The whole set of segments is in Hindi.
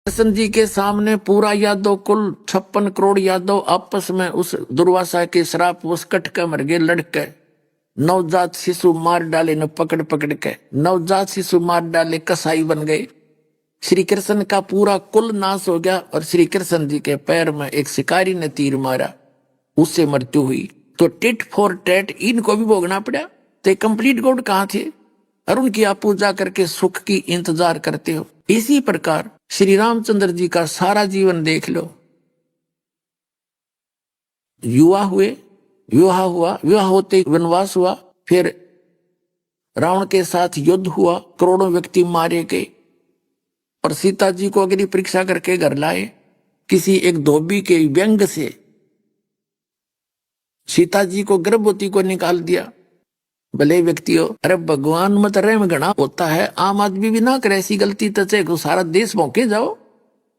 कृष्ण जी के सामने पूरा यादव कुल 56 करोड़ यादव आपस में उस दुर्वासा के श्राप वश कट के मर गए, लड़के नवजात शिशु मार डाले न पकड़ पकड़ के, नवजात शिशु मार डाले, कसाई बन गए। श्री कृष्ण का पूरा कुल नाश हो गया और श्री कृष्ण जी के पैर में एक शिकारी ने तीर मारा, उससे मृत्यु हुई। तो टिट फॉर टैट इनको भी भोगना पड़ा। तो कंप्लीट गॉड कहां थे और उनकी आप पूजा करके सुख की इंतजार करते हो। इसी प्रकार श्री रामचंद्र जी का सारा जीवन देख लो। युवा हुए, विवाह हुआ, विवाह होते वनवास हुआ, फिर रावण के साथ युद्ध हुआ, करोड़ों व्यक्ति मारे गए और सीता जी को अग्नि परीक्षा करके घर लाए। किसी एक धोबी के व्यंग से सीता जी को गर्भवती को निकाल दिया। भले व्यक्ति हो, अरे भगवान मत रहम घना होता है, आम आदमी भी ना करे ऐसी गलती, तो सारा देश भौंके जाओ।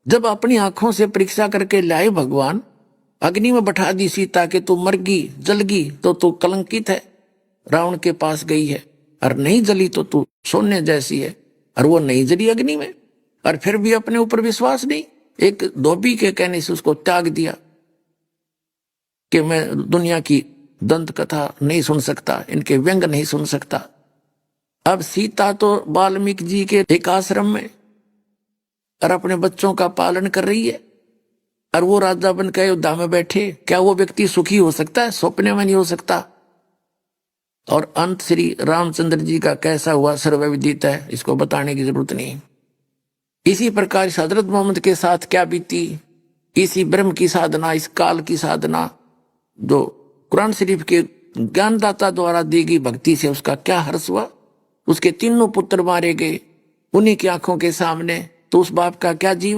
जब अपनी आंखों से परीक्षा करके लाए भगवान, अग्नि में बैठा दी सीता के तू मरगी जलगी तो तू कलंकित है, रावण के पास गई है, और नहीं जली तो तू सोने जैसी है। और वो नहीं जली अग्नि में, और फिर भी अपने ऊपर विश्वास नहीं। एक धोबी के कहने से उसको त्याग दिया कि मैं दुनिया की दंत कथा नहीं सुन सकता, इनके व्यंग नहीं सुन सकता। अब सीता तो वाल्मीकि जी के एक आश्रम में और अपने बच्चों का पालन कर रही है, और वो राजा बन के अयोध्या में बैठे। क्या वो व्यक्ति सुखी हो सकता है? स्वप्न में नहीं हो सकता। और अंत श्री रामचंद्र जी का कैसा हुआ सर्वविदित है, इसको बताने की जरूरत नहीं। इसी प्रकार हजरत मोहम्मद के साथ क्या बीती, इसी ब्रह्म की साधना, इस काल की साधना, जो कुरान शरीफ के ज्ञानदाता द्वारा दी गई भक्ति से उसका क्या हर्ष हुआ। उसके तीनों पुत्र मारे गए उन्हीं की आंखों के सामने, तो उस बाप का क्या जीवन।